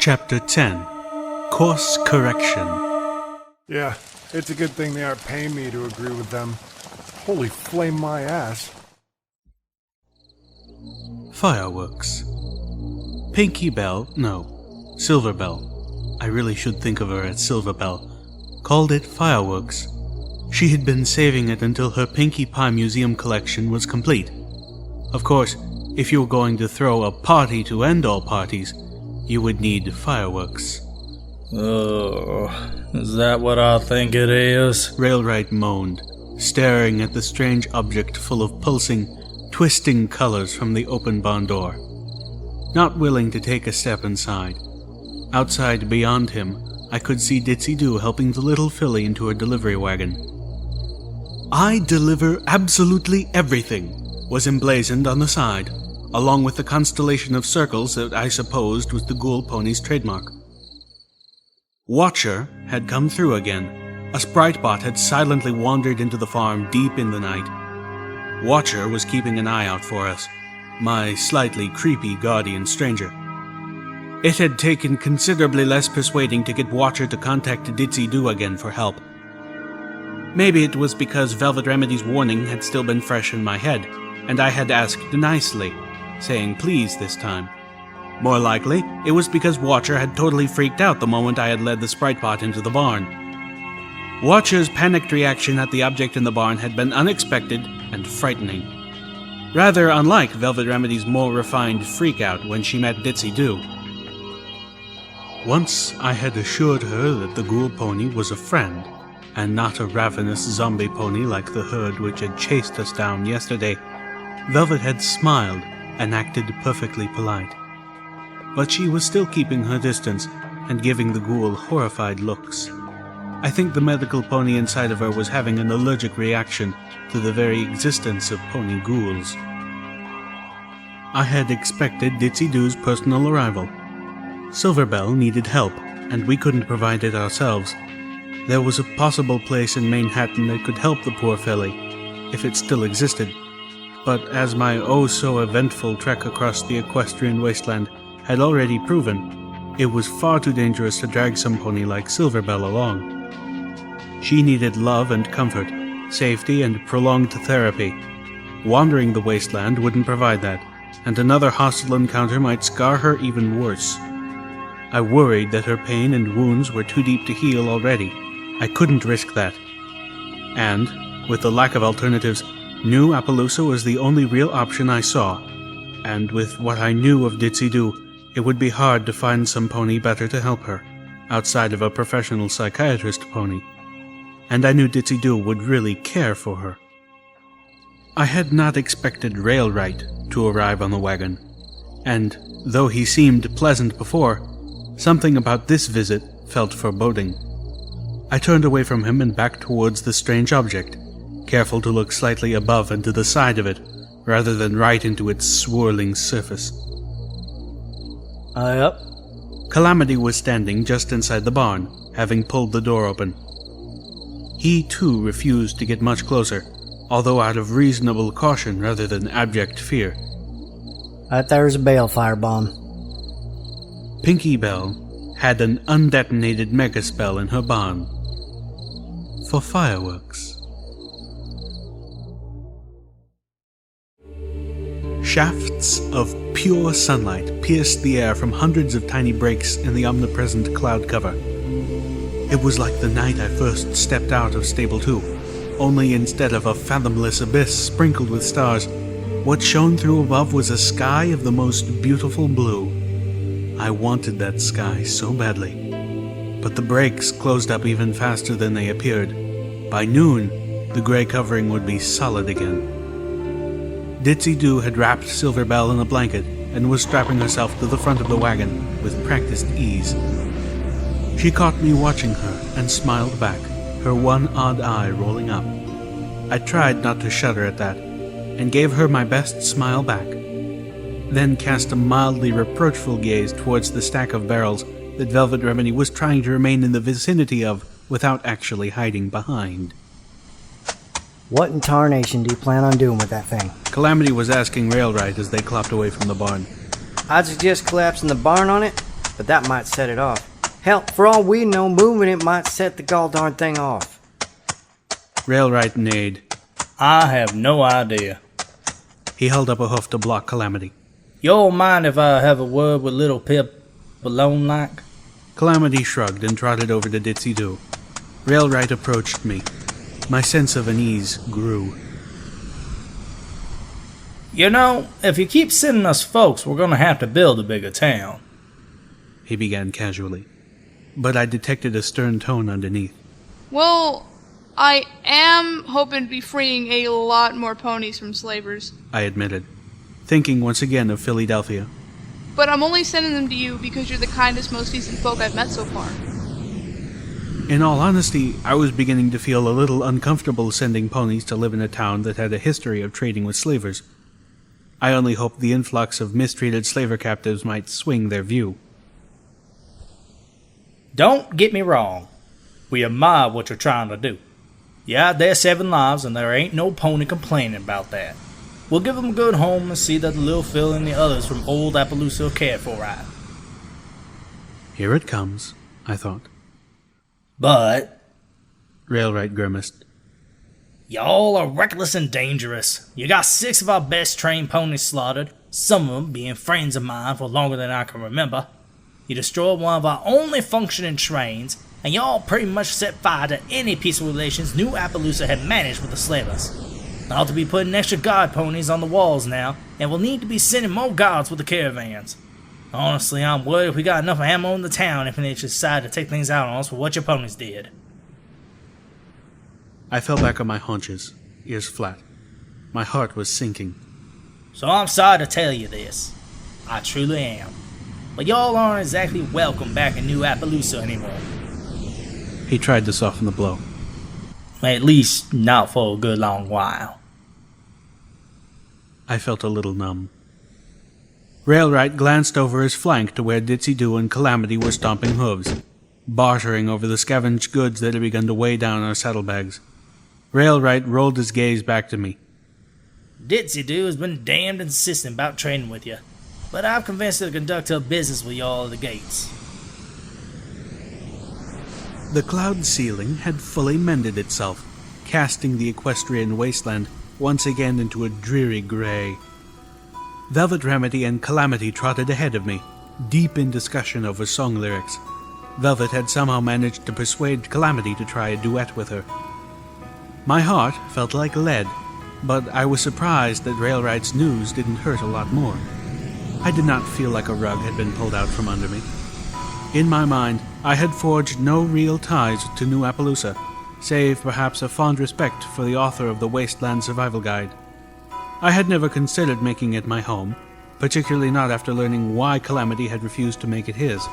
Chapter 10. Course Correction. Yeah, it's a good thing they aren't paying me to agree with them. Holy flame my ass. Fireworks. Pinky Bell, no, Silver Bell. I really should think of her as Silver Bell. Called it fireworks. She had been saving it until her Pinkie Pie museum collection was complete. Of course, if you were going to throw a party to end all parties, you would need fireworks. Oh, is that what I think it is? Railwright moaned, staring at the strange object full of pulsing, twisting colors from the open barn door. Not willing to take a step inside. Outside beyond him, I could see Ditzy Doo helping the little filly into her delivery wagon. "I deliver absolutely everything," was emblazoned on the side, along with the constellation of circles that I supposed was the ghoul pony's trademark. Watcher had come through again. A sprite bot had silently wandered into the farm deep in the night. Watcher was keeping an eye out for us, my slightly creepy guardian stranger. It had taken considerably less persuading to get Watcher to contact Ditzy Doo again for help. Maybe it was because Velvet Remedy's warning had still been fresh in my head, and I had asked nicely, saying please this time. More likely, it was because Watcher had totally freaked out the moment I had led the sprite bot into the barn. Watcher's panicked reaction at the object in the barn had been unexpected and frightening. Rather unlike Velvet Remedy's more refined freakout when she met Ditzy Doo. Once I had assured her that the ghoul pony was a friend, and not a ravenous zombie pony like the herd which had chased us down yesterday, Velvet had smiled and acted perfectly polite. But she was still keeping her distance and giving the ghoul horrified looks. I think the medical pony inside of her was having an allergic reaction to the very existence of pony ghouls. I had expected Ditzy Doo's personal arrival. Silverbell needed help, and we couldn't provide it ourselves. There was a possible place in Manhattan that could help the poor filly, if it still existed. But as my oh-so-eventful trek across the equestrian wasteland had already proven, it was far too dangerous to drag some pony like Silverbell along. She needed love and comfort, safety and prolonged therapy. Wandering the wasteland wouldn't provide that, and another hostile encounter might scar her even worse. I worried that her pain and wounds were too deep to heal already. I couldn't risk that. And, with the lack of alternatives, New Appaloosa was the only real option I saw. And with what I knew of Ditzy Doo, it would be hard to find some pony better to help her, outside of a professional psychiatrist pony. And I knew Ditzy Doo would really care for her. I had not expected Railwright to arrive on the wagon, and, though he seemed pleasant before, something about this visit felt foreboding. I turned away from him and back towards the strange object, careful to look slightly above and to the side of it, rather than right into its swirling surface. Yep. Calamity was standing just inside the barn, having pulled the door open. He, too, refused to get much closer, although out of reasonable caution rather than abject fear. Right there's a balefire bomb. Pinky Bell had an undetonated megaspell in her barn. For fireworks. Shafts of pure sunlight pierced the air from hundreds of tiny breaks in the omnipresent cloud cover. It was like the night I first stepped out of Stable 2, only instead of a fathomless abyss sprinkled with stars, what shone through above was a sky of the most beautiful blue. I wanted that sky so badly. But the breaks closed up even faster than they appeared. By noon, the gray covering would be solid again. Ditzy Doo had wrapped Silverbell in a blanket and was strapping herself to the front of the wagon with practiced ease. She caught me watching her and smiled back, her one odd eye rolling up. I tried not to shudder at that, and gave her my best smile back, then cast a mildly reproachful gaze towards the stack of barrels that Velvet Remedy was trying to remain in the vicinity of without actually hiding behind. What in tarnation do you plan on doing with that thing? Calamity was asking Railwright as they clopped away from the barn. I'd suggest collapsing the barn on it, but that might set it off. Hell, for all we know, moving it might set the gall-darn thing off. Railwright neighed. I have no idea. He held up a hoof to block Calamity. Y'all mind if I have a word with little Pip alone-like? Calamity shrugged and trotted over to Ditzy Doo. Railwright approached me. My sense of unease grew. You know, if you keep sending us folks, we're gonna have to build a bigger town. He began casually, but I detected a stern tone underneath. Well, I am hoping to be freeing a lot more ponies from slavers. I admitted, thinking once again of Philadelphia. But I'm only sending them to you because you're the kindest, most decent folk I've met so far. In all honesty, I was beginning to feel a little uncomfortable sending ponies to live in a town that had a history of trading with slavers. I only hoped the influx of mistreated slaver captives might swing their view. Don't get me wrong. We admire what you're trying to do. Yeah, they're 7 lives, and there ain't no pony complaining about that. We'll give them a good home and see that the little Phil and the others from old Appaloosa are cared for right. Here it comes, I thought. But Railwright grimaced. y'all are reckless and dangerous. You got 6 of our best trained ponies slaughtered, some of them being friends of mine for longer than I can remember. You destroyed one of our only functioning trains, and y'all pretty much set fire to any peaceful relations New Appaloosa had managed with the slavers. I'll to be putting extra guard ponies on the walls now, and we'll need to be sending more guards with the caravans. Honestly, I'm worried if we got enough ammo in the town if they should decide to take things out on us for what your ponies did. I fell back on my haunches, ears flat. My heart was sinking. So I'm sorry to tell you this. I truly am. But y'all aren't exactly welcome back in New Appaloosa anymore. He tried to soften the blow. At least not for a good long while. I felt a little numb. Railwright glanced over his flank to where Ditzy Doo and Calamity were stomping hooves, bartering over the scavenged goods that had begun to weigh down our saddlebags. Railwright rolled his gaze back to me. Ditzy Doo has been damned insistent about trading with you, but I've convinced her to conduct her business with y'all at the gates. The cloud ceiling had fully mended itself, casting the equestrian wasteland once again into a dreary grey. Velvet Remedy and Calamity trotted ahead of me, deep in discussion over song lyrics. Velvet had somehow managed to persuade Calamity to try a duet with her. My heart felt like lead, but I was surprised that Railwright's news didn't hurt a lot more. I did not feel like a rug had been pulled out from under me. In my mind, I had forged no real ties to New Appaloosa, save perhaps a fond respect for the author of the Wasteland Survival Guide. I had never considered making it my home, particularly not after learning why Calamity had refused to make it his,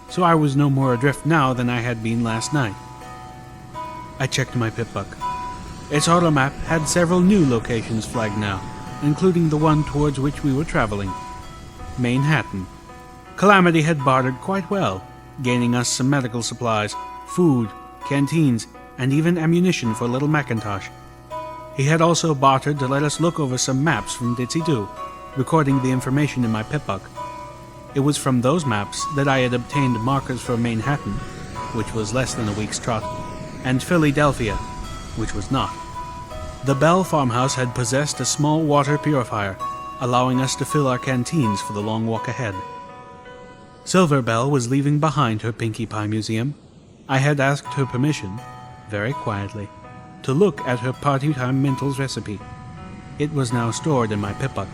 so I was no more adrift now than I had been last night. I checked my pip-buck. Its automap had several new locations flagged now, including the one towards which we were traveling. Manhattan. Calamity had bartered quite well, gaining us some medical supplies, food, canteens, and even ammunition for little Macintosh. He had also bartered to let us look over some maps from Ditzy Doo, recording the information in my pip-buck. It was from those maps that I had obtained markers for Manhattan, which was less than a week's trot, and Philadelphia, which was not. The Bell farmhouse had possessed a small water purifier, allowing us to fill our canteens for the long walk ahead. Silver Bell was leaving behind her Pinkie Pie museum. I had asked her permission, very quietly, to look at her party time Mental's recipe. It was now stored in my pip-buck.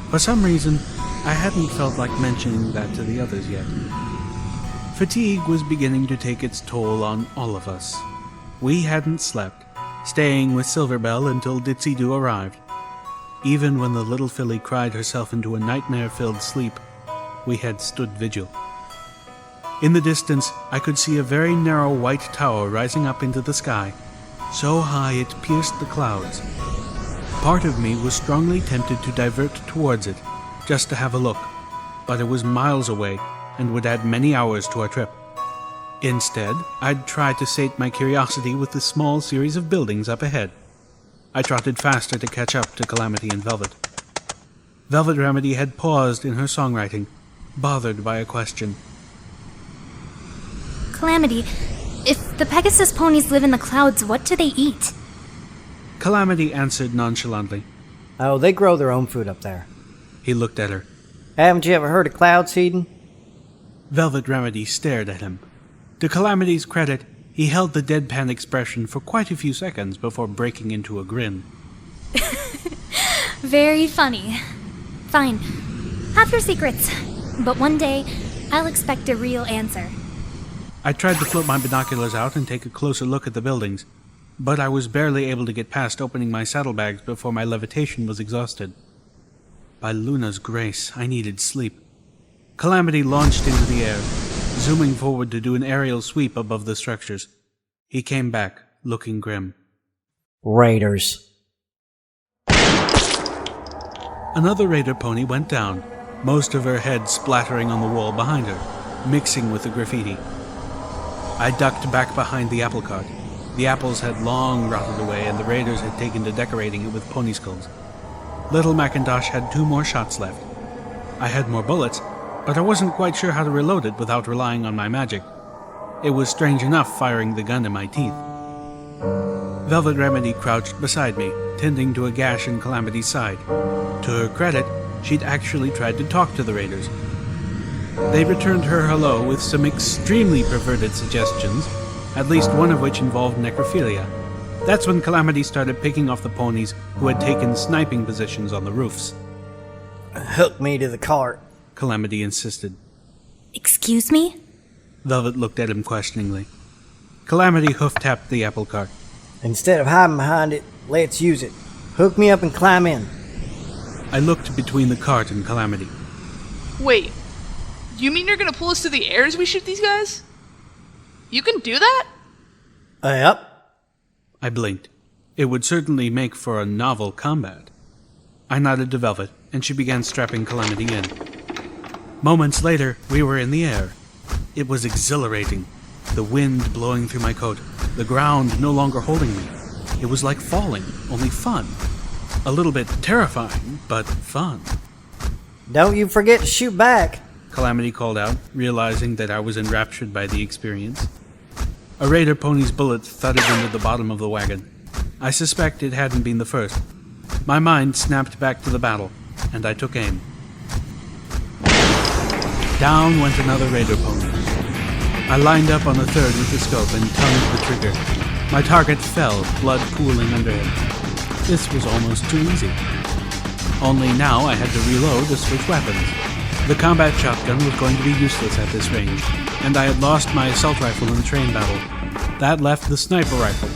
For some reason, I hadn't felt like mentioning that to the others yet. Fatigue was beginning to take its toll on all of us. We hadn't slept, staying with Silverbell until Ditzy Doo arrived. Even when the little filly cried herself into a nightmare-filled sleep, we had stood vigil. In the distance, I could see a very narrow white tower rising up into the sky, so high it pierced the clouds. Part of me was strongly tempted to divert towards it, just to have a look, but it was miles away and would add many hours to our trip. Instead, I'd try to sate my curiosity with the small series of buildings up ahead. I trotted faster to catch up to Calamity and Velvet. Velvet Remedy had paused in her songwriting, bothered by a question. Calamity, if the Pegasus ponies live in the clouds, what do they eat? Calamity answered nonchalantly. Oh, they grow their own food up there. He looked at her. Haven't you ever heard of cloud seeding? Velvet Remedy stared at him. To Calamity's credit, he held the deadpan expression for quite a few seconds before breaking into a grin. Very funny. Fine. Have your secrets. But one day, I'll expect a real answer. I tried to float my binoculars out and take a closer look at the buildings, but I was barely able to get past opening my saddlebags before my levitation was exhausted. By Luna's grace, I needed sleep. Calamity launched into the air, zooming forward to do an aerial sweep above the structures. He came back, looking grim. Raiders. Another raider pony went down, most of her head splattering on the wall behind her, mixing with the graffiti. I ducked back behind the apple cart. The apples had long rotted away, and the raiders had taken to decorating it with pony skulls. Little Macintosh had 2 more shots left. I had more bullets, but I wasn't quite sure how to reload it without relying on my magic. It was strange enough firing the gun in my teeth. Velvet Remedy crouched beside me, tending to a gash in Calamity's side. To her credit, she'd actually tried to talk to the raiders. They returned her hello with some extremely perverted suggestions, at least one of which involved necrophilia. That's when Calamity started picking off the ponies who had taken sniping positions on the roofs. Hook me to the cart, Calamity insisted. Excuse me? Velvet looked at him questioningly. Calamity hoof-tapped the apple cart. Instead of hiding behind it, let's use it. Hook me up and climb in. I looked between the cart and Calamity. Wait, you mean you're gonna pull us through the air as we shoot these guys? You can do that? Yep. I blinked. It would certainly make for a novel combat. I nodded to Velvet, and she began strapping Calamity in. Moments later, we were in the air. It was exhilarating. The wind blowing through my coat, the ground no longer holding me. It was like falling, only fun. A little bit terrifying, but fun. Don't you forget to shoot back. Calamity called out, realizing that I was enraptured by the experience. A raider pony's bullet thudded into the bottom of the wagon. I suspect it hadn't been the first. My mind snapped back to the battle, and I took aim. Down went another raider pony. I lined up on the third with the scope and tongued the trigger. My target fell, blood pooling under him. This was almost too easy. Only now I had to reload to switch weapons. The combat shotgun was going to be useless at this range, and I had lost my assault rifle in the train battle. That left the sniper rifle,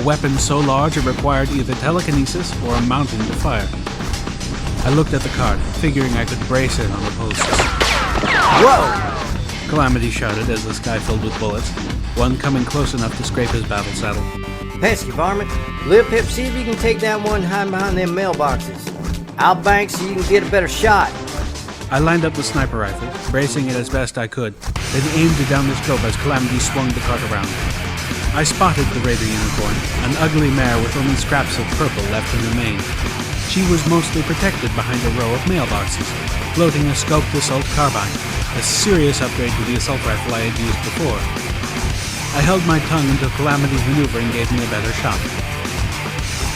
a weapon so large it required either telekinesis or a mountain to fire. I looked at the cart, figuring I could brace it on the posts. Whoa! Calamity shouted as the sky filled with bullets, one coming close enough to scrape his battle saddle. Pesky varmint. Lil Pip, see if you can take down one hiding behind them mailboxes. I'll bank so you can get a better shot. I lined up the sniper rifle, bracing it as best I could, then aimed it down the scope as Calamity swung the cart around. I spotted the raider unicorn, an ugly mare with only scraps of purple left in the mane. She was mostly protected behind a row of mailboxes, floating a scoped assault carbine, a serious upgrade to the assault rifle I had used before. I held my tongue until Calamity's maneuvering gave me a better shot.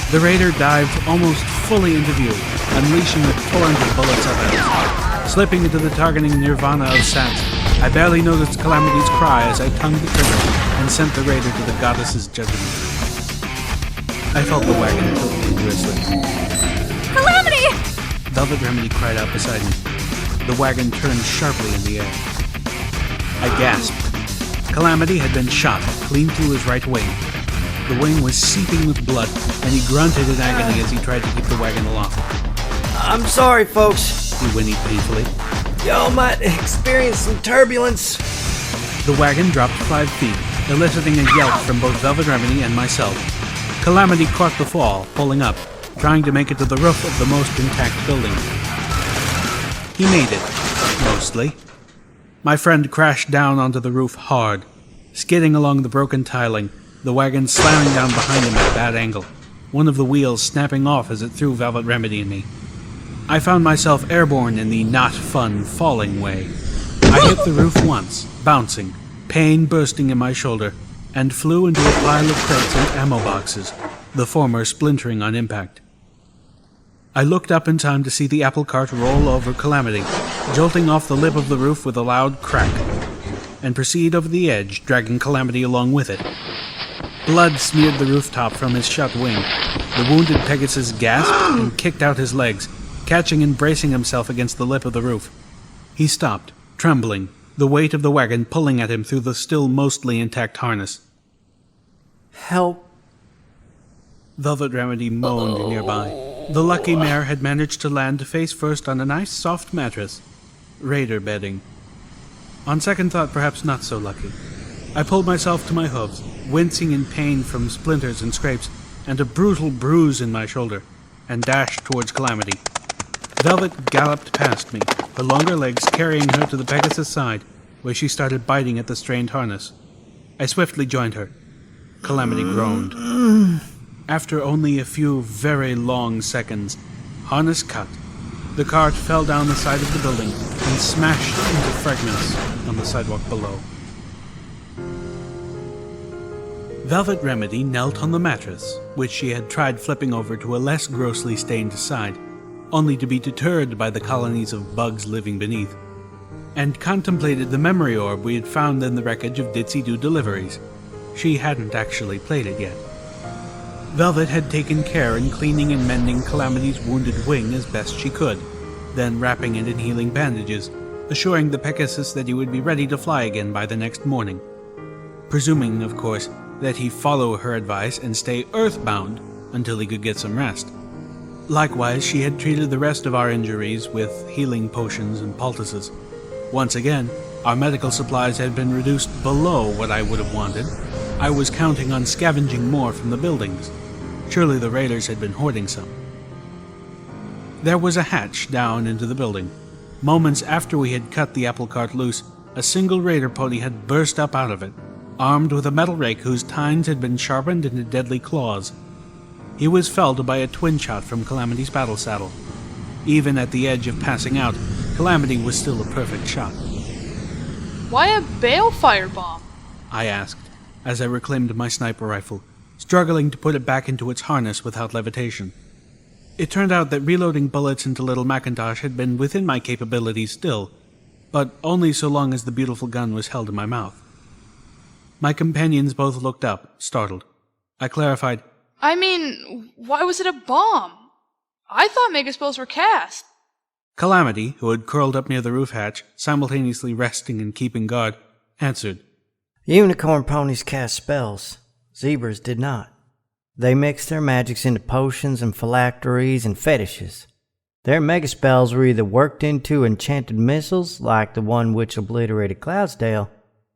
The raider dived almost fully into view, unleashing a torrent of bullets up at us. Slipping into the targeting nirvana of sats, I barely noticed Calamity's cry as I tongued the trigger and sent the raider to the goddess's judgment. I felt the wagon tilt dangerously. Calamity! Velvet Remedy cried out beside me. The wagon turned sharply in the air. I gasped. Calamity had been shot clean through his right wing. The wing was seeping with blood, and he grunted in agony as he tried to keep the wagon aloft. I'm sorry, folks. He whinnied painfully. Y'all might experience some turbulence. The wagon dropped 5 feet, eliciting a yelp from both Velvet Remedy and myself. Calamity caught the fall, pulling up, trying to make it to the roof of the most intact building. He made it, mostly. My friend crashed down onto the roof hard, skidding along the broken tiling, the wagon slamming down behind him at a bad angle, one of the wheels snapping off as it threw Velvet Remedy and me. I found myself airborne in the not-fun falling way. I hit the roof once, bouncing, pain bursting in my shoulder, and flew into a pile of crates and ammo boxes, the former splintering on impact. I looked up in time to see the apple cart roll over Calamity, jolting off the lip of the roof with a loud crack, and proceed over the edge, dragging Calamity along with it. Blood smeared the rooftop from his shut wing. The wounded Pegasus gasped and kicked out his legs, catching and bracing himself against the lip of the roof. He stopped, trembling, the weight of the wagon pulling at him through the still mostly intact harness. Help. Velvet Remedy moaned nearby. The lucky mare had managed to land face first on a nice soft mattress. Raider bedding. On second thought, perhaps not so lucky. I pulled myself to my hooves, wincing in pain from splinters and scrapes, and a brutal bruise in my shoulder, and dashed towards Calamity. Velvet galloped past me, her longer legs carrying her to the Pegasus' side, where she started biting at the strained harness. I swiftly joined her. Calamity groaned. After only a few very long seconds, harness cut. The cart fell down the side of the building and smashed into fragments on the sidewalk below. Velvet Remedy knelt on the mattress, which she had tried flipping over to a less grossly stained side, only to be deterred by the colonies of bugs living beneath, and contemplated the memory orb we had found in the wreckage of Ditzy Doo deliveries. She hadn't actually played it yet. Velvet had taken care in cleaning and mending Calamity's wounded wing as best she could, then wrapping it in healing bandages, assuring the Pegasus that he would be ready to fly again by the next morning. Presuming, of course, that he follow her advice and stay earthbound until he could get some rest. Likewise, she had treated the rest of our injuries with healing potions and poultices. Once again, our medical supplies had been reduced below what I would have wanted. I was counting on scavenging more from the buildings. Surely the raiders had been hoarding some. There was a hatch down into the building. Moments after we had cut the apple cart loose, a single raider pony had burst up out of it, armed with a metal rake whose tines had been sharpened into deadly claws. He was felled by a twin shot from Calamity's battle saddle. Even at the edge of passing out, Calamity was still a perfect shot. Why a balefire bomb? I asked, as I reclaimed my sniper rifle, struggling to put it back into its harness without levitation. It turned out that reloading bullets into Little Macintosh had been within my capabilities still, but only so long as the beautiful gun was held in my mouth. My companions both looked up, startled. I clarified, I mean, why was it a bomb? I thought megaspells were cast. Calamity, who had curled up near the roof hatch, simultaneously resting and keeping guard, answered, Unicorn ponies cast spells. Zebras did not. They mixed their magics into potions and phylacteries and fetishes. Their megaspells were either worked into enchanted missiles, like the one which obliterated Cloudsdale,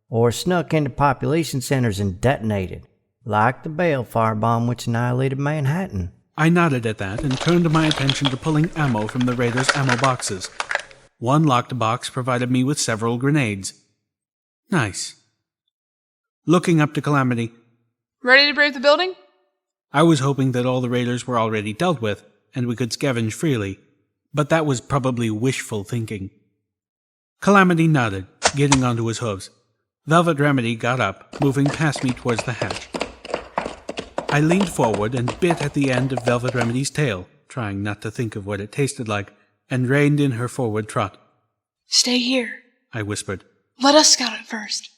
or snuck into population centers and detonated, like the Balefire bomb which annihilated Manhattan. I nodded at that and turned my attention to pulling ammo from the raiders' ammo boxes. One locked box provided me with several grenades. Nice. Looking up to Calamity, Ready to brave the building? I was hoping that all the raiders were already dealt with, and we could scavenge freely, but that was probably wishful thinking. Calamity nodded, getting onto his hooves. Velvet Remedy got up, moving past me towards the hatch. I leaned forward and bit at the end of Velvet Remedy's tail, trying not to think of what it tasted like, and reined in her forward trot. Stay here, I whispered. Let us scout it first.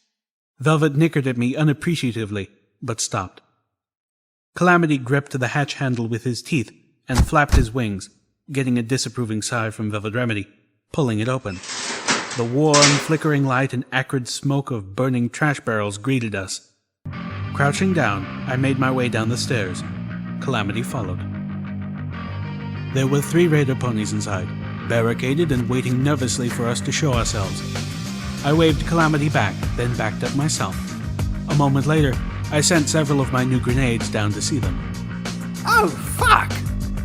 Velvet nickered at me unappreciatively, but stopped. Calamity gripped the hatch handle with his teeth and flapped his wings, getting a disapproving sigh from Velvet Remedy, pulling it open. The warm, flickering light and acrid smoke of burning trash barrels greeted us. Crouching down, I made my way down the stairs. Calamity followed. There were 3 raider ponies inside, barricaded and waiting nervously for us to show ourselves. I waved Calamity back, then backed up myself. A moment later, I sent several of my new grenades down to see them. Oh, fuck!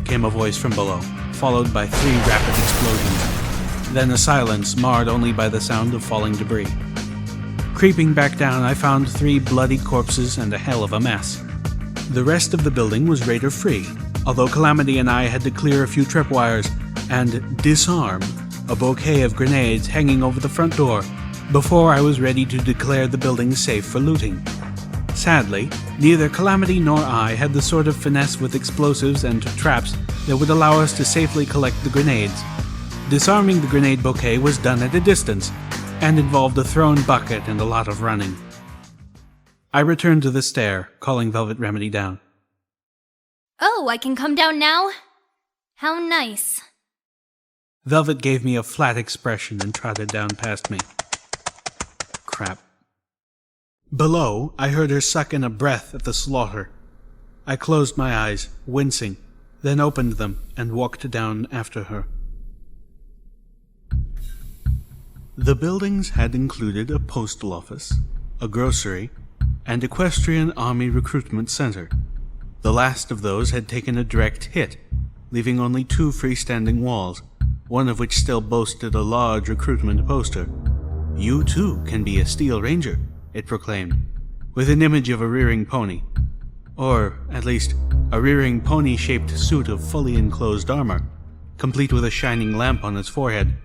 Came a voice from below, followed by 3 rapid explosions. Then a silence marred only by the sound of falling debris. Creeping back down, I found 3 bloody corpses and a hell of a mess. The rest of the building was raider-free, although Calamity and I had to clear a few tripwires and disarm a bouquet of grenades hanging over the front door before I was ready to declare the building safe for looting. Sadly, neither Calamity nor I had the sort of finesse with explosives and traps that would allow us to safely collect the grenades. Disarming the grenade bouquet was done at a distance, and involved a thrown bucket and a lot of running. I returned to the stair, calling Velvet Remedy down. Oh, I can come down now? How nice. Velvet gave me a flat expression and trotted down past me. Crap. Below, I heard her suck in a breath at the slaughter. I closed my eyes, wincing, then opened them and walked down after her. The buildings had included a postal office, a grocery, and Equestrian Army Recruitment Center. The last of those had taken a direct hit, leaving only 2 freestanding walls, one of which still boasted a large recruitment poster. "You too can be a Steel Ranger," it proclaimed, with an image of a rearing pony. Or, at least, a rearing pony-shaped suit of fully enclosed armor, complete with a shining lamp on its forehead,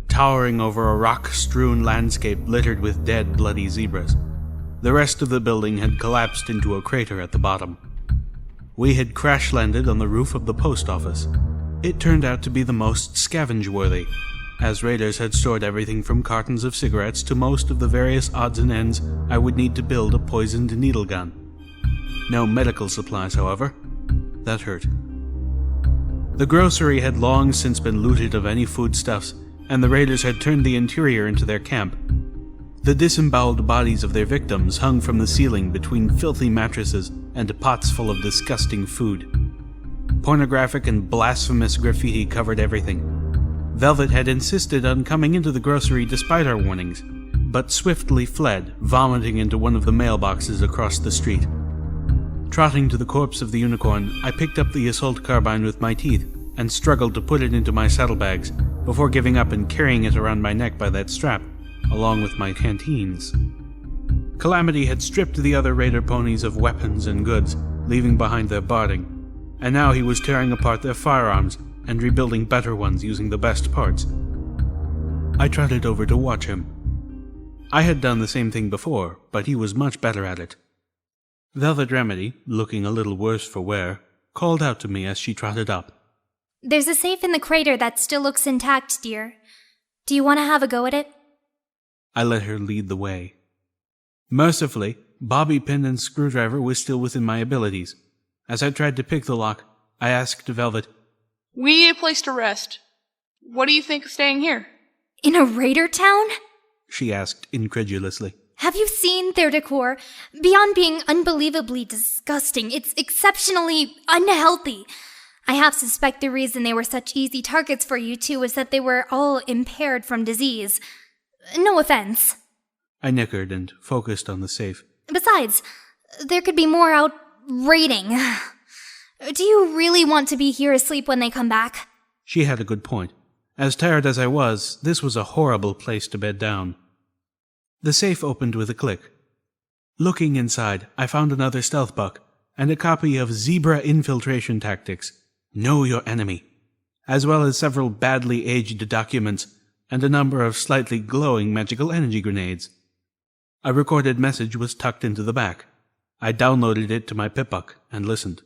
towering over a rock-strewn landscape littered with dead, bloody zebras. The rest of the building had collapsed into a crater at the bottom. We had crash-landed on the roof of the post office. It turned out to be the most scavenge-worthy, as raiders had stored everything from cartons of cigarettes to most of the various odds and ends I would need to build a poisoned needle gun. No medical supplies, however. That hurt. The grocery had long since been looted of any foodstuffs, and the raiders had turned the interior into their camp. The disemboweled bodies of their victims hung from the ceiling between filthy mattresses and pots full of disgusting food. Pornographic and blasphemous graffiti covered everything. Velvet had insisted on coming into the grocery despite our warnings, but swiftly fled, vomiting into one of the mailboxes across the street. Trotting to the corpse of the unicorn, I picked up the assault carbine with my teeth and struggled to put it into my saddlebags before giving up and carrying it around my neck by that strap, along with my canteens. Calamity had stripped the other raider ponies of weapons and goods, leaving behind their barding, and now he was tearing apart their firearms and rebuilding better ones using the best parts. I trotted over to watch him. I had done the same thing before, but he was much better at it. Velvet Remedy, looking a little worse for wear, called out to me as she trotted up. There's a safe in the crater that still looks intact, dear. Do you want to have a go at it? I let her lead the way. Mercifully, bobby pin and screwdriver was still within my abilities. As I tried to pick the lock, I asked Velvet, We need a place to rest. What do you think of staying here? In a raider town? She asked incredulously. Have you seen their decor? Beyond being unbelievably disgusting, it's exceptionally unhealthy. I half suspect the reason they were such easy targets for you two was that they were all impaired from disease. No offense. I nickered and focused on the safe. Besides, there could be more out raiding. Do you really want to be here asleep when they come back? She had a good point. As tired as I was, this was a horrible place to bed down. The safe opened with a click. Looking inside, I found another stealth buck and a copy of Zebra Infiltration Tactics, Know Your Enemy, as well as several badly aged documents and a number of slightly glowing magical energy grenades. A recorded message was tucked into the back. I downloaded it to my Pip-Buck and listened.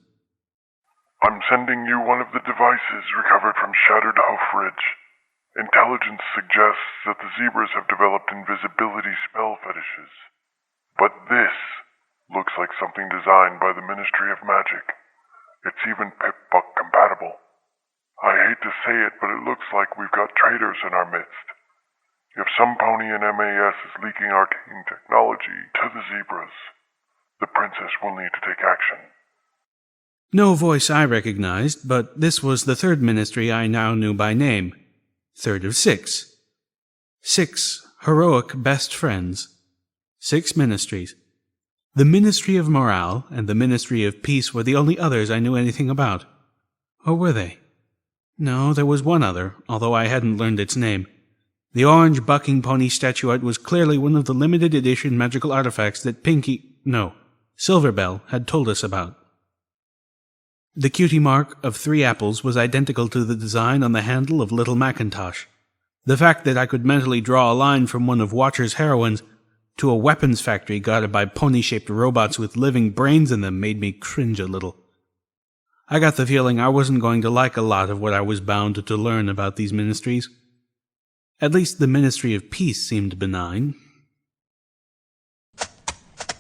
I'm sending you one of the devices recovered from Shattered Hoof Ridge. Intelligence suggests that the zebras have developed invisibility spell fetishes. But this looks like something designed by the Ministry of Magic. It's even Pip-Buck compatible. I hate to say it, but it looks like we've got traitors in our midst. If some pony in MAS is leaking arcane technology to the zebras, the princess will need to take action. No voice I recognized, but this was the third ministry I now knew by name. Third of 6. 6 heroic best friends. 6 ministries. The Ministry of Morale and the Ministry of Peace were the only others I knew anything about. Or were they? No, there was one other, although I hadn't learned its name. The orange bucking pony statuette was clearly one of the limited edition magical artifacts that Silverbell had told us about. The cutie mark of 3 apples was identical to the design on the handle of Little Macintosh. The fact that I could mentally draw a line from one of Watcher's heroines to a weapons factory guarded by pony-shaped robots with living brains in them made me cringe a little. I got the feeling I wasn't going to like a lot of what I was bound to learn about these ministries. At least the Ministry of Peace seemed benign.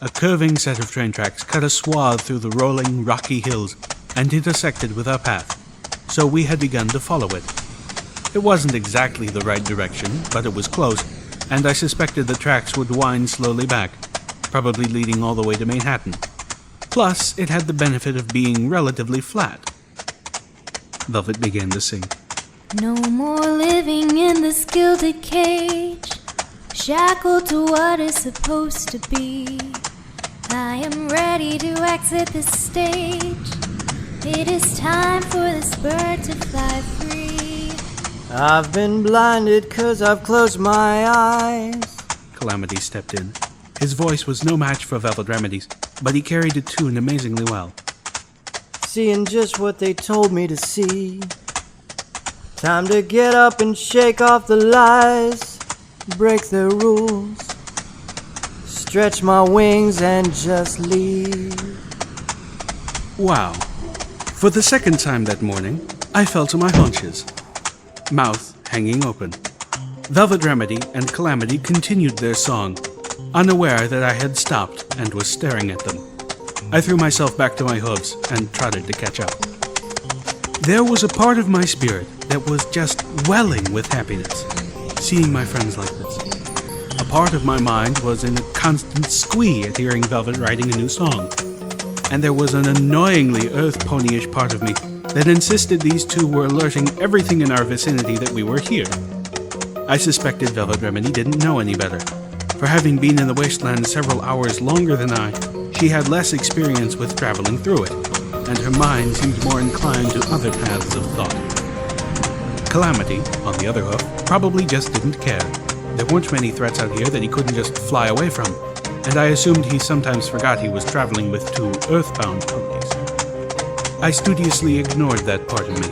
A curving set of train tracks cut a swath through the rolling, rocky hills and intersected with our path, so we had begun to follow it. It wasn't exactly the right direction, but it was close, and I suspected the tracks would wind slowly back, probably leading all the way to Manhattan. Plus, it had the benefit of being relatively flat. Velvet began to sing. No more living in this gilded cage, shackled to what is supposed to be. I am ready to exit this stage. It is time for this bird to fly free. I've been blinded 'cause I've closed my eyes. Calamity stepped in. His voice was no match for Velvet Remedy's, but he carried the tune amazingly well. Seeing just what they told me to see. Time to get up and shake off the lies. Break the rules. Stretch my wings and just leave. Wow. For the second time that morning, I fell to my haunches, mouth hanging open. Velvet Remedy and Calamity continued their song, unaware that I had stopped and was staring at them. I threw myself back to my hooves and trotted to catch up. There was a part of my spirit that was just welling with happiness, seeing my friends like this. A part of my mind was in a constant squee at hearing Velvet writing a new song. And there was an annoyingly earth-ponyish part of me that insisted these two were alerting everything in our vicinity that we were here. I suspected Velvet Remedy didn't know any better. For having been in the wasteland several hours longer than I, she had less experience with traveling through it, and her mind seemed more inclined to other paths of thought. Calamity, on the other hoof, probably just didn't care. There weren't many threats out here that he couldn't just fly away from, and I assumed he sometimes forgot he was traveling with two earthbound ponies. I studiously ignored that part of me.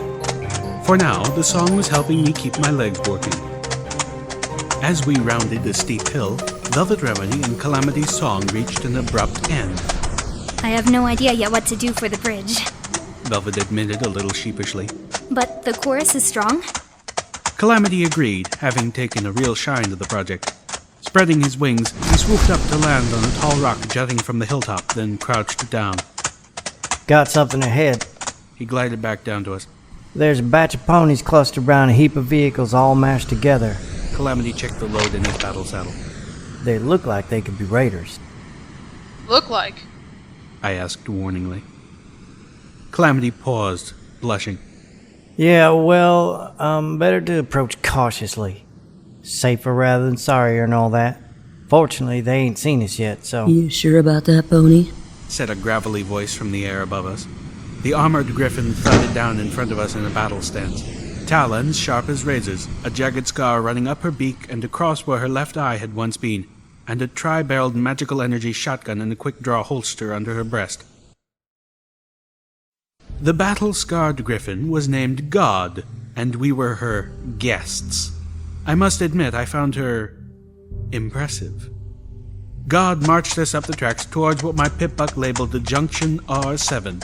For now, the song was helping me keep my legs working. As we rounded a steep hill, Velvet Remedy and Calamity's song reached an abrupt end. I have no idea yet what to do for the bridge. Velvet admitted a little sheepishly. But the chorus is strong? Calamity agreed, having taken a real shine to the project. Spreading his wings, he swooped up to land on a tall rock jutting from the hilltop, then crouched down. Got something ahead. He glided back down to us. There's a batch of ponies clustered around a heap of vehicles all mashed together. Calamity checked the load in his battle saddle. They look like they could be raiders. Look like? I asked warningly. Calamity paused, blushing. Yeah, well, better to approach cautiously. Safer rather than sorrier and all that. Fortunately, they ain't seen us yet, so... You sure about that, pony? Said a gravelly voice from the air above us. The armored griffin thudded down in front of us in a battle stance. Talons sharp as razors, a jagged scar running up her beak and across where her left eye had once been, and a tri-barreled magical energy shotgun in a quick-draw holster under her breast. The battle-scarred griffin was named God, and we were her guests. I must admit I found her impressive. God marched us up the tracks towards what my pip-buck labeled the Junction R7.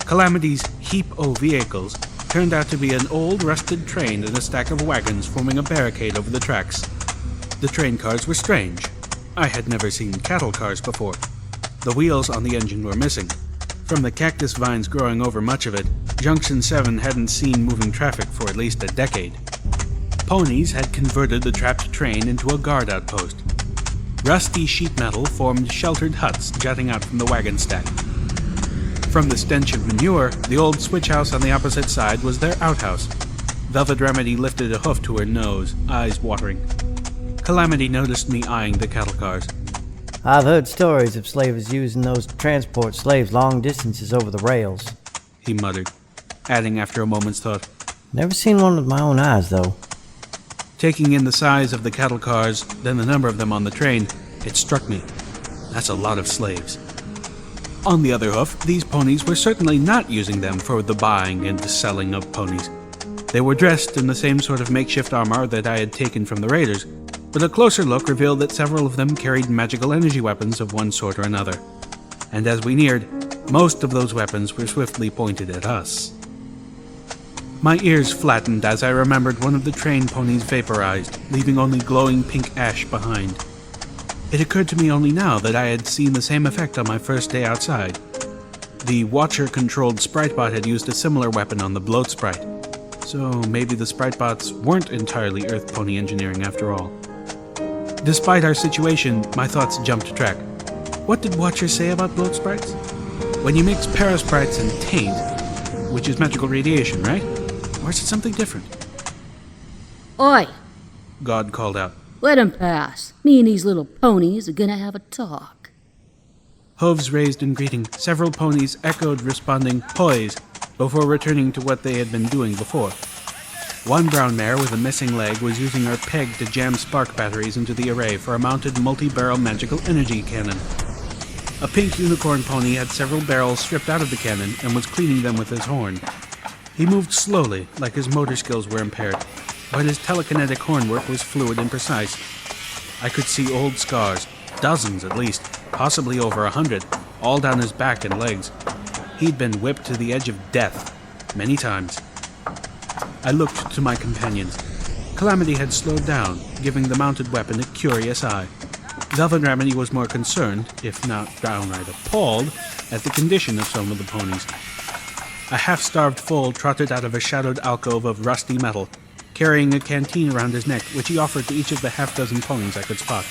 Calamity's heap o' vehicles turned out to be an old rusted train and a stack of wagons forming a barricade over the tracks. The train cars were strange. I had never seen cattle cars before. The wheels on the engine were missing. From the cactus vines growing over much of it, Junction 7 hadn't seen moving traffic for at least a decade. Ponies had converted the trapped train into a guard outpost. Rusty sheet metal formed sheltered huts jutting out from the wagon stack. From the stench of manure, the old switch house on the opposite side was their outhouse. Velvet Remedy lifted a hoof to her nose, eyes watering. Calamity noticed me eyeing the cattle cars. I've heard stories of slavers using those to transport slaves long distances over the rails. He muttered, adding after a moment's thought. Never seen one with my own eyes, though. Taking in the size of the cattle cars, then the number of them on the train, it struck me. That's a lot of slaves. On the other hoof, these ponies were certainly not using them for the buying and selling of ponies. They were dressed in the same sort of makeshift armor that I had taken from the raiders, but a closer look revealed that several of them carried magical energy weapons of one sort or another. And as we neared, most of those weapons were swiftly pointed at us. My ears flattened as I remembered one of the train ponies vaporized, leaving only glowing pink ash behind. It occurred to me only now that I had seen the same effect on my first day outside. The Watcher-controlled Spritebot had used a similar weapon on the Bloat Sprite, so maybe the Spritebots weren't entirely Earth Pony engineering after all. Despite our situation, my thoughts jumped track. What did Watcher say about Bloat Sprites? When you mix Parasprites and Taint, which is magical radiation, right? Or is it something different? Oi! God called out. Let him pass. Me and these little ponies are gonna have a talk. Hooves raised in greeting. Several ponies echoed, responding, "Poise," before returning to what they had been doing before. One brown mare with a missing leg was using her peg to jam spark batteries into the array for a mounted multi-barrel magical energy cannon. A pink unicorn pony had several barrels stripped out of the cannon and was cleaning them with his horn. He moved slowly, like his motor skills were impaired, but his telekinetic horn work was fluid and precise. I could see old scars, dozens at least, possibly over 100, all down his back and legs. He'd been whipped to the edge of death, many times. I looked to my companions. Calamity had slowed down, giving the mounted weapon a curious eye. Velvet Remedy was more concerned, if not downright appalled, at the condition of some of the ponies. A half-starved foal trotted out of a shadowed alcove of rusty metal, carrying a canteen around his neck, which he offered to each of the half-dozen ponies I could spot.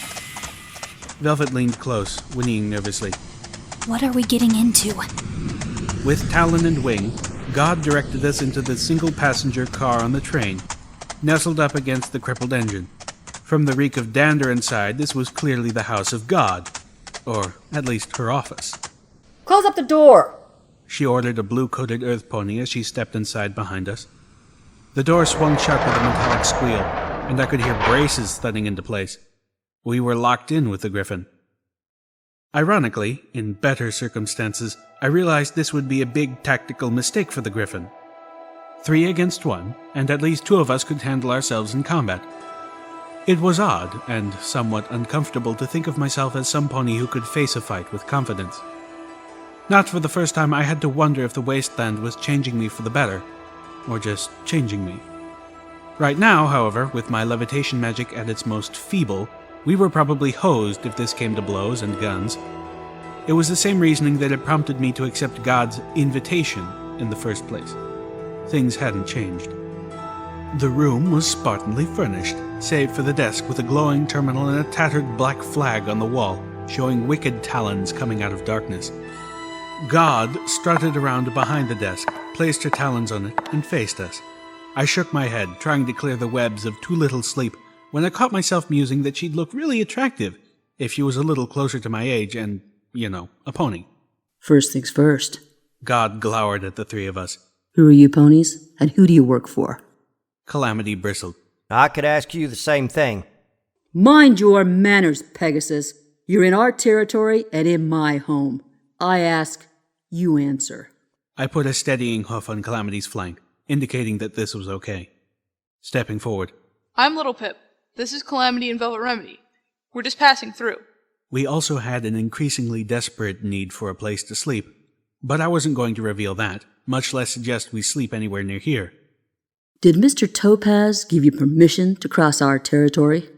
Velvet leaned close, whinnying nervously. What are we getting into? With talon and wing, God directed us into the single-passenger car on the train, nestled up against the crippled engine. From the reek of dander inside, this was clearly the house of God, or at least her office. Close up the door! She ordered a blue-coated earth pony as she stepped inside behind us. The door swung shut with a metallic squeal, and I could hear braces thudding into place. We were locked in with the griffin. Ironically, in better circumstances, I realized this would be a big tactical mistake for the griffin. 3 against 1, and at least 2 of us could handle ourselves in combat. It was odd, and somewhat uncomfortable to think of myself as some pony who could face a fight with confidence. Not for the first time I had to wonder if the wasteland was changing me for the better, or just changing me. Right now, however, with my levitation magic at its most feeble, we were probably hosed if this came to blows and guns. It was the same reasoning that had prompted me to accept God's invitation in the first place. Things hadn't changed. The room was spartanly furnished, save for the desk with a glowing terminal and a tattered black flag on the wall, showing wicked talons coming out of darkness. God strutted around behind the desk, placed her talons on it, and faced us. I shook my head, trying to clear the webs of too little sleep, when I caught myself musing that she'd look really attractive if she was a little closer to my age and, a pony. First things first. God glowered at the 3 of us. Who are you ponies, and who do you work for? Calamity bristled. I could ask you the same thing. Mind your manners, Pegasus. You're in our territory and in my home. I ask, you answer. I put a steadying hoof on Calamity's flank, indicating that this was okay. Stepping forward. I'm Little Pip. This is Calamity and Velvet Remedy. We're just passing through. We also had an increasingly desperate need for a place to sleep, but I wasn't going to reveal that, much less suggest we sleep anywhere near here. Did Mr. Topaz give you permission to cross our territory?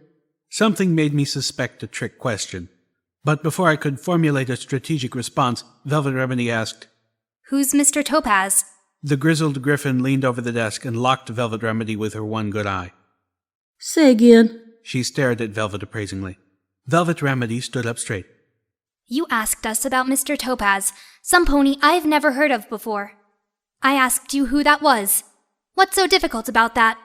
Something made me suspect a trick question, but before I could formulate a strategic response, Velvet Remedy asked, Who's Mr. Topaz? The grizzled griffin leaned over the desk and locked Velvet Remedy with her one good eye. Say again. She stared at Velvet appraisingly. Velvet Remedy stood up straight. You asked us about Mr. Topaz, some pony I've never heard of before. I asked you who that was. What's so difficult about that?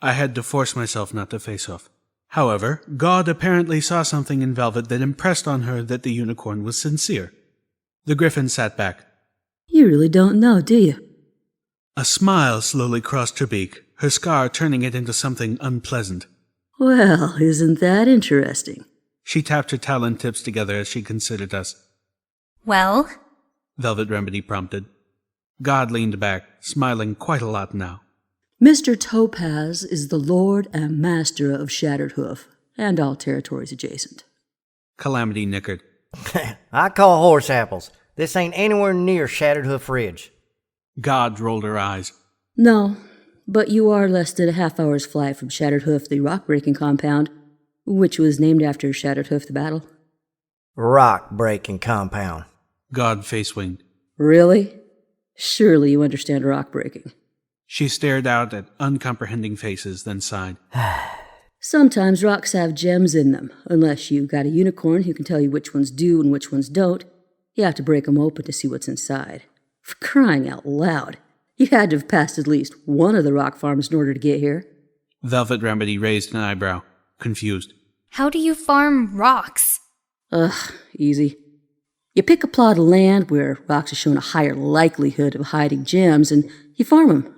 I had to force myself not to face off. However, God apparently saw something in Velvet that impressed on her that the unicorn was sincere. The griffin sat back. You really don't know, do you? A smile slowly crossed her beak, her scar turning it into something unpleasant. Well, isn't that interesting? She tapped her talon tips together as she considered us. Well? Velvet Remedy prompted. God leaned back, smiling quite a lot now. Mr. Topaz is the lord and master of Shattered Hoof, and all territories adjacent. Calamity nickered. I call horse apples. This ain't anywhere near Shattered Hoof Ridge. God rolled her eyes. No, but you are less than a half-hour's flight from Shattered Hoof, the rock-breaking compound, which was named after Shattered Hoof the battle. Rock-breaking compound. God face-winged. Really? Surely you understand rock-breaking. She stared out at uncomprehending faces, then sighed. Sometimes rocks have gems in them. Unless you've got a unicorn who can tell you which ones do and which ones don't, you have to break them open to see what's inside. For crying out loud, you had to have passed at least one of the rock farms in order to get here. Velvet Remedy raised an eyebrow, confused. How do you farm rocks? Ugh, easy. You pick a plot of land where rocks are shown a higher likelihood of hiding gems, and you farm them.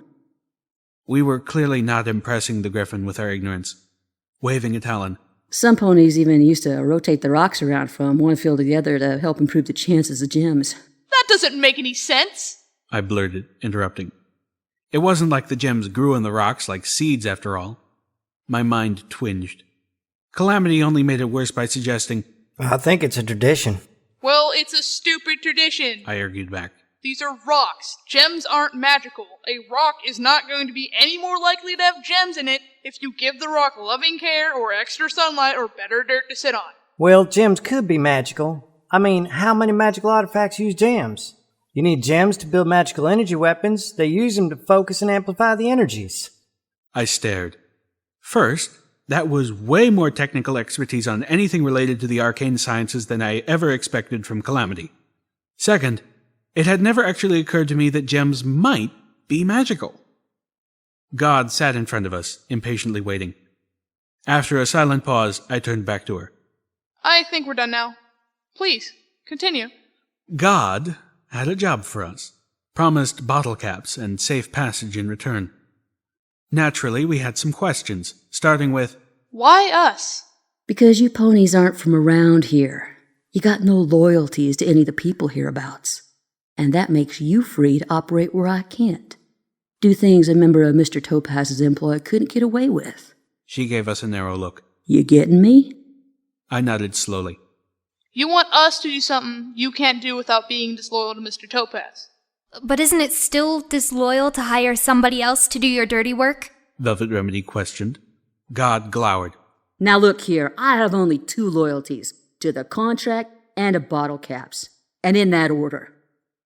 We were clearly not impressing the griffin with our ignorance. Waving a talon. Some ponies even used to rotate the rocks around from one field to the other to help improve the chances of gems. That doesn't make any sense. I blurted, interrupting. It wasn't like the gems grew in the rocks like seeds, after all. My mind twinged. Calamity only made it worse by suggesting, I think it's a tradition. Well, it's a stupid tradition. I argued back. These are rocks. Gems aren't magical. A rock is not going to be any more likely to have gems in it if you give the rock loving care or extra sunlight or better dirt to sit on. Well, gems could be magical. I mean, how many magical artifacts use gems? You need gems to build magical energy weapons. They use them to focus and amplify the energies. I stared. First, that was way more technical expertise on anything related to the arcane sciences than I ever expected from Calamity. Second, it had never actually occurred to me that gems might be magical. God sat in front of us, impatiently waiting. After a silent pause, I turned back to her. I think we're done now. Please, continue. God had a job for us, promised bottle caps and safe passage in return. Naturally, we had some questions, starting with, Why us? Because you ponies aren't from around here. You got no loyalties to any of the people hereabouts. And that makes you free to operate where I can't. Do things a member of Mr. Topaz's employ couldn't get away with. She gave us a narrow look. You getting me? I nodded slowly. You want us to do something you can't do without being disloyal to Mr. Topaz. But isn't it still disloyal to hire somebody else to do your dirty work? Velvet Remedy questioned. God glowered. Now look here, I have only two loyalties. To the contract and to bottle caps. And in that order.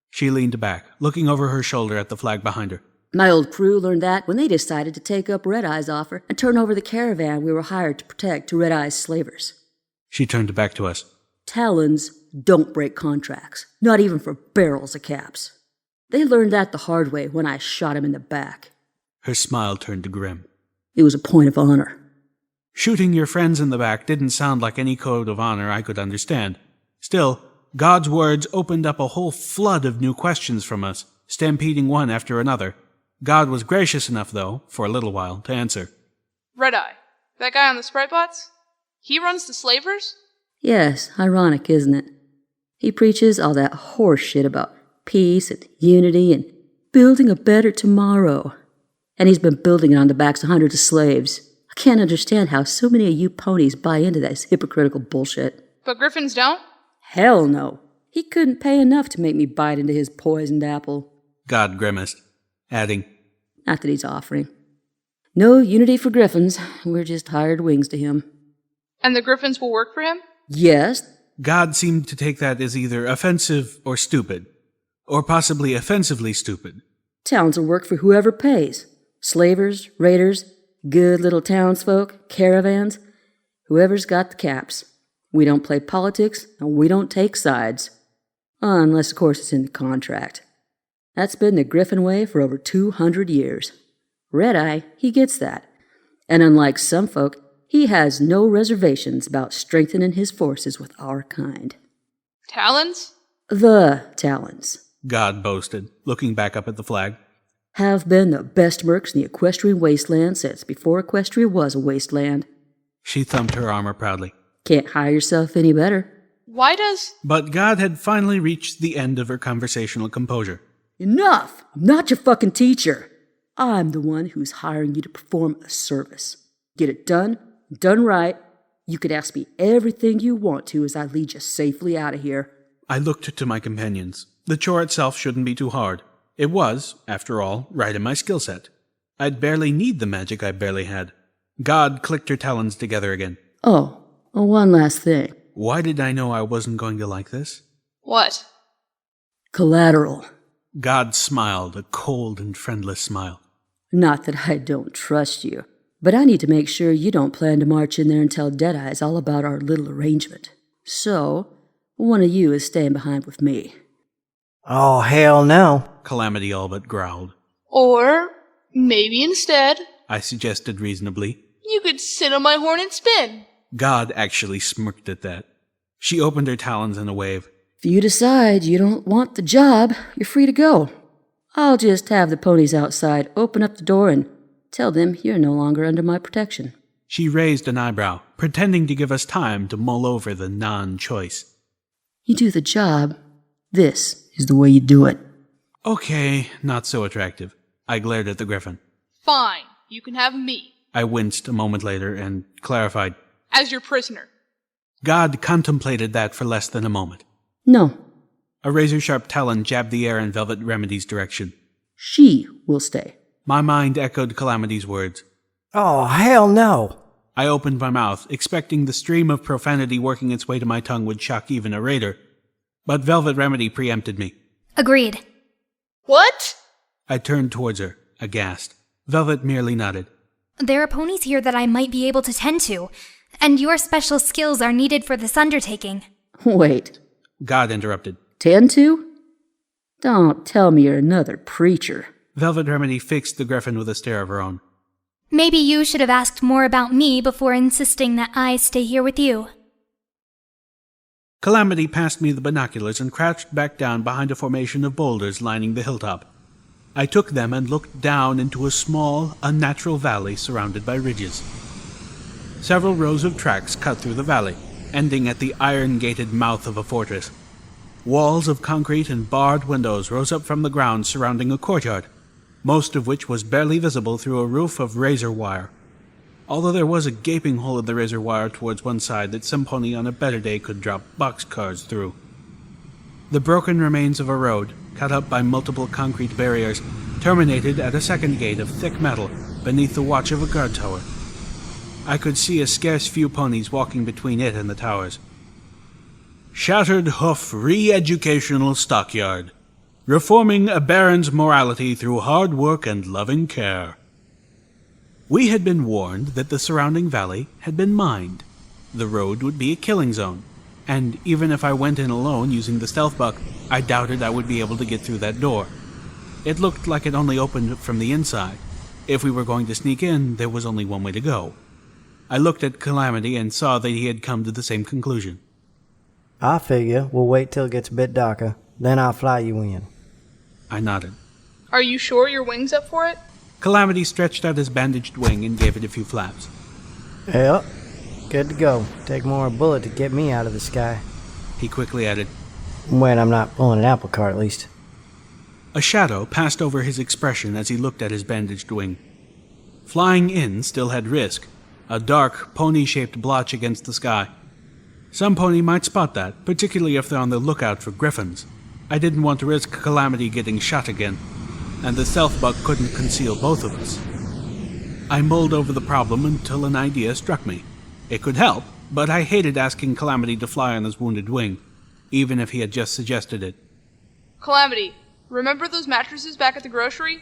She leaned back, looking over her shoulder at the flag behind her. My old crew learned that when they decided to take up Red Eye's offer and turn over the caravan we were hired to protect to Red Eye's slavers. She turned back to us. Talons don't break contracts, not even for barrels of caps. They learned that the hard way when I shot him in the back. Her smile turned to grim. It was a point of honor. Shooting your friends in the back didn't sound like any code of honor I could understand. Still, God's words opened up a whole flood of new questions from us, stampeding one after another. God was gracious enough, though, for a little while, to answer. Red Eye, that guy on the Sprite Bots? He runs the slavers? Yes, ironic, isn't it? He preaches all that horse shit about peace and unity and building a better tomorrow. And he's been building it on the backs of hundreds of slaves. I can't understand how so many of you ponies buy into that hypocritical bullshit. But Griffins don't? Hell no. He couldn't pay enough to make me bite into his poisoned apple. God grimaced, adding, Not that he's offering. No unity for Griffins. We're just hired wings to him. And the Griffins will work for him? Yes. God seemed to take that as either offensive or stupid, or possibly offensively stupid. Towns will work for whoever pays. Slavers, raiders, good little townsfolk, caravans, whoever's got the caps. We don't play politics, and we don't take sides. Unless, of course, it's in the contract. That's been the Griffin way for over 200 years. Red Eye, he gets that. And unlike some folk, he has no reservations about strengthening his forces with our kind. Talons? The Talons. God boasted, looking back up at the flag. Have been the best mercs in the equestrian wasteland since before Equestria was a wasteland. She thumped her armor proudly. Can't hire yourself any better. Why does... But God had finally reached the end of her conversational composure. Enough! I'm not your fucking teacher. I'm the one who's hiring you to perform a service. Get it done right. You could ask me everything you want to as I lead you safely out of here. I looked to my companions. The chore itself shouldn't be too hard. It was, after all, right in my skill set. I'd barely need the magic I barely had. God clicked her talons together again. Oh, one last thing. Why did I know I wasn't going to like this? What? Collateral. God smiled, a cold and friendless smile. Not that I don't trust you, but I need to make sure you don't plan to march in there and tell Deadeyes all about our little arrangement. So, one of you is staying behind with me. Oh, hell no. Calamity all but growled. Or maybe instead, I suggested reasonably. you could sit on my horn and spin. God actually smirked at that. She opened her talons in a wave. If you decide you don't want the job, you're free to go. I'll just have the ponies outside open up the door and tell them you're no longer under my protection. She raised an eyebrow, pretending to give us time to mull over the non-choice. You do the job. This is the way you do it. Okay, not so attractive. I glared at the griffin. Fine, you can have me. I winced a moment later and clarified. As your prisoner. God contemplated that for less than a moment. No, A razor-sharp talon jabbed the air in Velvet Remedy's direction. she will stay. My mind echoed Calamity's words. Oh, hell no. I opened my mouth, expecting the stream of profanity working its way to my tongue would shock even a raider. But Velvet Remedy preempted me. Agreed. What? I turned towards her, aghast. Velvet merely nodded. There are ponies here that I might be able to tend to, and your special skills are needed for this undertaking. Wait, God interrupted. tend to? Don't tell me you're another preacher. Velvet Remedy fixed the griffin with a stare of her own. Maybe you should have asked more about me before insisting that I stay here with you. Calamity passed me the binoculars and crouched back down behind a formation of boulders lining the hilltop. I took them and looked down into a small, unnatural valley surrounded by ridges. Several rows of tracks cut through the valley, ending at the iron-gated mouth of a fortress. Walls of concrete and barred windows rose up from the ground surrounding a courtyard, most of which was barely visible through a roof of razor wire, although there was a gaping hole in the razor wire towards one side that some pony on a better day could drop boxcars through. The broken remains of a road, cut up by multiple concrete barriers, terminated at a second gate of thick metal beneath the watch of a guard tower. I could see a scarce few ponies walking between it and the towers. Shattered Hoof Re-Educational Stockyard. Reforming a baron's morality through hard work and loving care. We had been warned that the surrounding valley had been mined. The road would be a killing zone, and even if I went in alone using the stealth buck, I doubted I would be able to get through that door. It looked like it only opened from the inside. If we were going to sneak in, there was only one way to go. I looked at Calamity and saw that he had come to the same conclusion. I figure we'll wait till it gets a bit darker, then I'll fly you in. I nodded. Are you sure your wing's up for it? Calamity stretched out his bandaged wing and gave it a few flaps. Yep, good to go. Take more a bullet to get me out of the sky. He quickly added. When I'm not pulling an apple cart, at least. A shadow passed over his expression as he looked at his bandaged wing. Flying in still had risk, a dark, pony-shaped blotch against the sky. Some pony might spot that, particularly if they're on the lookout for griffins. I didn't want to risk Calamity getting shot again, and the stealth buck couldn't conceal both of us. I mulled over the problem until an idea struck me. It could help, but I hated asking Calamity to fly on his wounded wing, even if he had just suggested it. Calamity, remember those mattresses back at the grocery?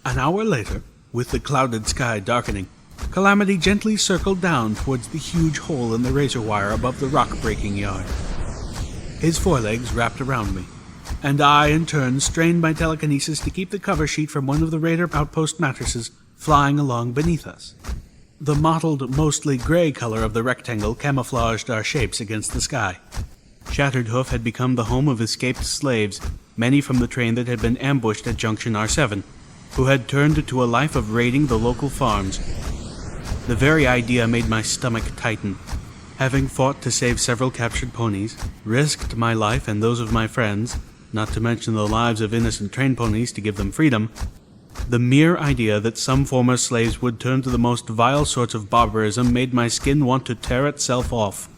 An hour later, with the clouded sky darkening, Calamity gently circled down towards the huge hole in the razor wire above the rock-breaking yard. His forelegs wrapped around me, and I, in turn, strained my telekinesis to keep the cover sheet from one of the raider outpost mattresses flying along beneath us. The mottled, mostly gray color of the rectangle camouflaged our shapes against the sky. Shattered Hoof had become the home of escaped slaves, many from the train that had been ambushed at Junction R7, who had turned to a life of raiding the local farms. The very idea made my stomach tighten. Having fought to save several captured ponies, risked my life and those of my friends, not to mention the lives of innocent train ponies to give them freedom. The mere idea that some former slaves would turn to the most vile sorts of barbarism made my skin want to tear itself off.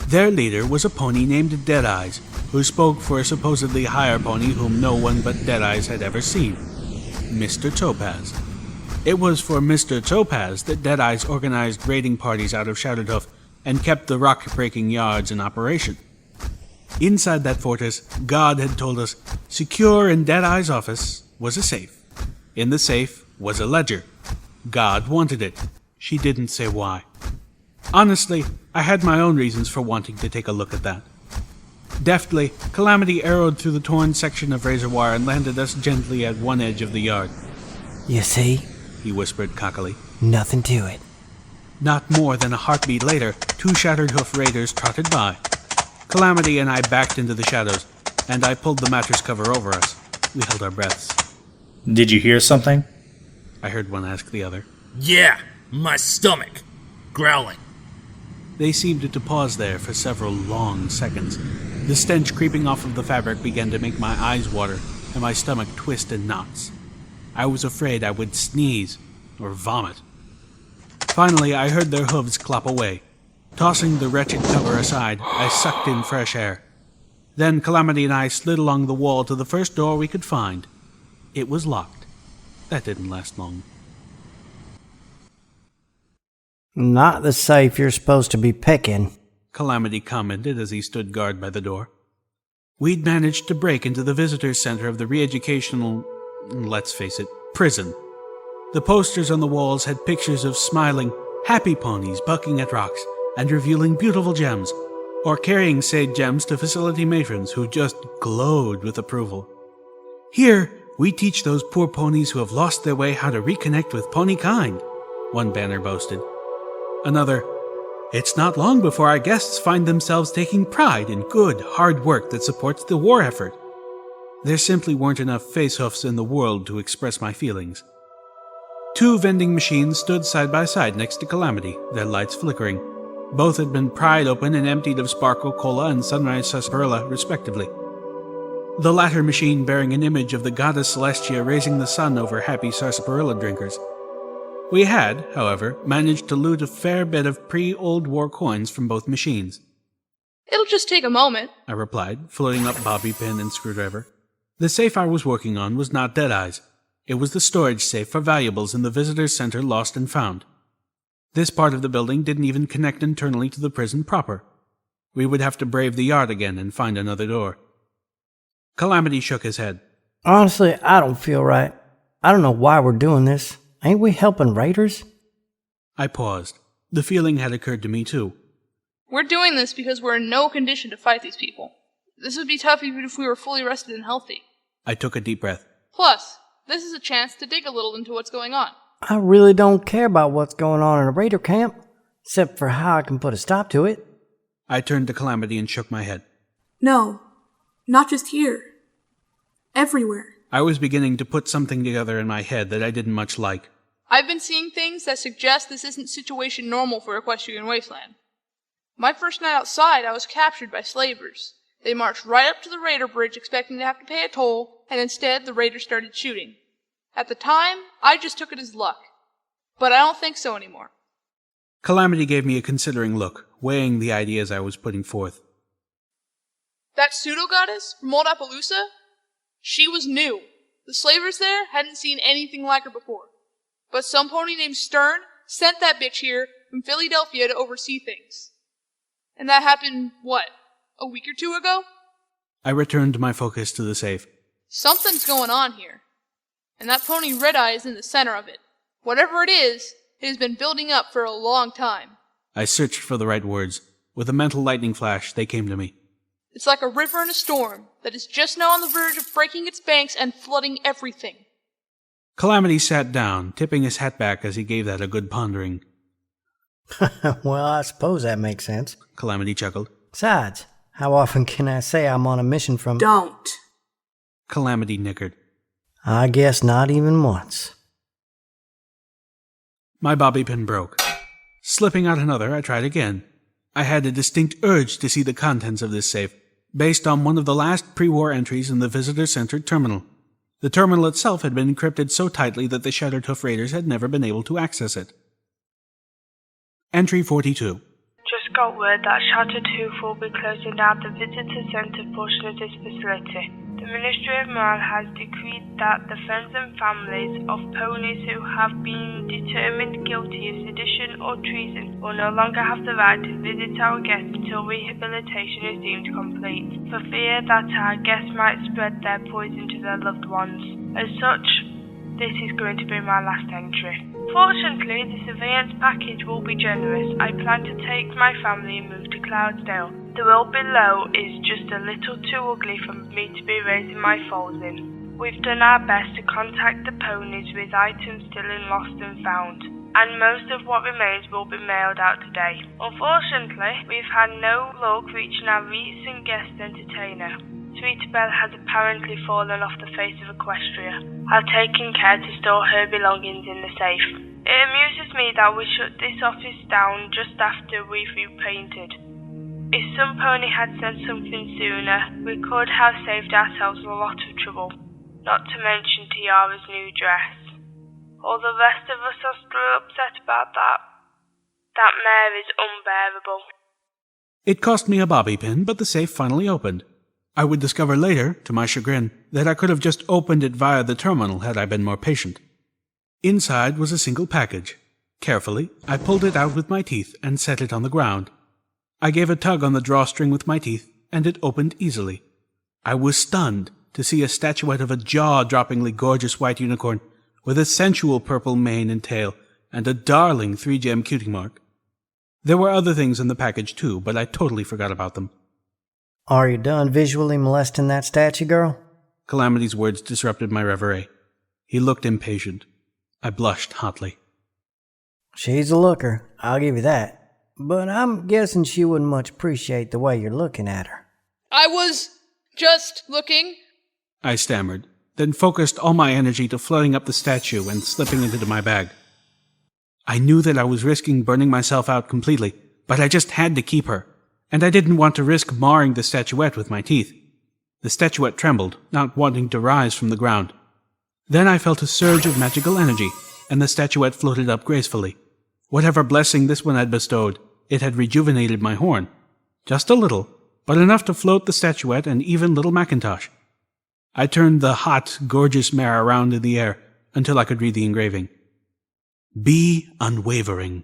Their leader was a pony named Deadeyes, who spoke for a supposedly higher pony whom no one but Deadeyes had ever seen, Mr. Topaz. It was for Mr. Topaz that Deadeyes organized raiding parties out of Shattered Hoof and kept the rock-breaking yards in operation. Inside that fortress, God had told us, secure in Deadeye's office was a safe. In the safe was a ledger. God wanted it. She didn't say why. Honestly, I had my own reasons for wanting to take a look at that. Deftly, Calamity arrowed through the torn section of razor wire and landed us gently at one edge of the yard. You see? He whispered cockily. Nothing to it. Not more than a heartbeat later, 2 Shattered Hoof raiders trotted by. Calamity and I backed into the shadows, and I pulled the mattress cover over us. We held our breaths. Did you hear something? I heard one ask the other. Yeah, my stomach. Growling. They seemed to pause there for several long seconds. The stench creeping off of the fabric began to make my eyes water, and my stomach twist in knots. I was afraid I would sneeze or vomit. Finally, I heard their hooves clop away. Tossing the wretched cover aside, I sucked in fresh air. Then Calamity and I slid along the wall to the first door we could find. It was locked. That didn't last long. Not the safe you're supposed to be picking, Calamity commented as he stood guard by the door. We'd managed to break into the visitors' center of the re-educational, let's face it, prison. The posters on the walls had pictures of smiling, happy ponies bucking at rocks and revealing beautiful gems, or carrying said gems to facility matrons who just glowed with approval. Here, we teach those poor ponies who have lost their way how to reconnect with pony kind, one banner boasted. Another, it's not long before our guests find themselves taking pride in good, hard work that supports the war effort. There simply weren't enough face-hoofs in the world to express my feelings. 2 vending machines stood side by side next to Calamity, their lights flickering. Both had been pried open and emptied of Sparkle Cola and Sunrise Sarsaparilla, respectively. The latter machine bearing an image of the goddess Celestia raising the sun over happy Sarsaparilla drinkers. We had, however, managed to loot a fair bit of pre-Old War coins from both machines. It'll just take a moment, I replied, floating up bobby pin and screwdriver. The safe I was working on was not Deadeye's. It was the storage safe for valuables in the visitors' center Lost and Found. This part of the building didn't even connect internally to the prison proper. We would have to brave the yard again and find another door. Calamity shook his head. Honestly, I don't feel right. I don't know why we're doing this. Ain't we helping raiders? I paused. The feeling had occurred to me too. We're doing this because we're in no condition to fight these people. This would be tough even if we were fully rested and healthy. I took a deep breath. Plus, this is a chance to dig a little into what's going on. I really don't care about what's going on in a raider camp, except for how I can put a stop to it. I turned to Calamity and shook my head. No, not just here. Everywhere. I was beginning to put something together in my head that I didn't much like. I've been seeing things that suggest this isn't situation normal for Equestrian Wasteland. My first night outside, I was captured by slavers. They marched right up to the raider bridge expecting to have to pay a toll, and instead the raiders started shooting. At the time, I just took it as luck. But I don't think so anymore. Calamity gave me a considering look, weighing the ideas I was putting forth. That pseudo-goddess from old Appaloosa? She was new. The slavers there hadn't seen anything like her before. But some pony named Stern sent that bitch here from Philadelphia to oversee things. And that happened, what, a week or 2 ago? I returned my focus to the safe. Something's going on here. And that pony Red Eye is in the center of it. Whatever it has been building up for a long time. I searched for the right words. With a mental lightning flash, they came to me. It's like a river in a storm that is just now on the verge of breaking its banks and flooding everything. Calamity sat down, tipping his hat back as he gave that a good pondering. Well, I suppose that makes sense. Calamity chuckled. Besides, how often can I say I'm on a mission from... Don't. Calamity nickered. I guess not even once. My bobby pin broke. Slipping out another, I tried again. I had a distinct urge to see the contents of this safe, based on one of the last pre-war entries in the visitor-centered terminal. The terminal itself had been encrypted so tightly that the Shattered Hoof Raiders had never been able to access it. Entry 42. Just got word that Shattered Hoof will be closing down the visitor centre portion of this facility. The Ministry of Morale has decreed that the friends and families of ponies who have been determined guilty of sedition or treason will no longer have the right to visit our guests until rehabilitation is deemed complete, for fear that our guests might spread their poison to their loved ones. As such, this is going to be my last entry. Fortunately, the surveillance package will be generous. I plan to take my family and move to Cloudsdale. The world below is just a little too ugly for me to be raising my foals in. We've done our best to contact the ponies with items still in lost and found, and most of what remains will be mailed out today. Unfortunately, we've had no luck reaching our recent guest entertainer. Sweet Belle has apparently fallen off the face of Equestria. I've taken care to store her belongings in the safe. It amuses me that we shut this office down just after we've repainted. If some pony had sent something sooner, we could have saved ourselves a lot of trouble, not to mention Tiara's new dress. All the rest of us are still upset about that. That mare is unbearable. It cost me a bobby pin, but the safe finally opened. I would discover later, to my chagrin, that I could have just opened it via the terminal had I been more patient. Inside was a single package. Carefully, I pulled it out with my teeth and set it on the ground. I gave a tug on the drawstring with my teeth, and it opened easily. I was stunned to see a statuette of a jaw-droppingly gorgeous white unicorn with a sensual purple mane and tail and a darling 3-gem cutie mark. There were other things in the package too, but I totally forgot about them. Are you done visually molesting that statue, girl? Calamity's words disrupted my reverie. He looked impatient. I blushed hotly. She's a looker, I'll give you that. But I'm guessing she wouldn't much appreciate the way you're looking at her. I was just looking. I stammered, then focused all my energy to flooding up the statue and slipping it into my bag. I knew that I was risking burning myself out completely, but I just had to keep her, and I didn't want to risk marring the statuette with my teeth. The statuette trembled, not wanting to rise from the ground. Then I felt a surge of magical energy, and the statuette floated up gracefully. Whatever blessing this one had bestowed, it had rejuvenated my horn. Just a little, but enough to float the statuette and even little Macintosh. I turned the hot, gorgeous mare around in the air until I could read the engraving. Be unwavering.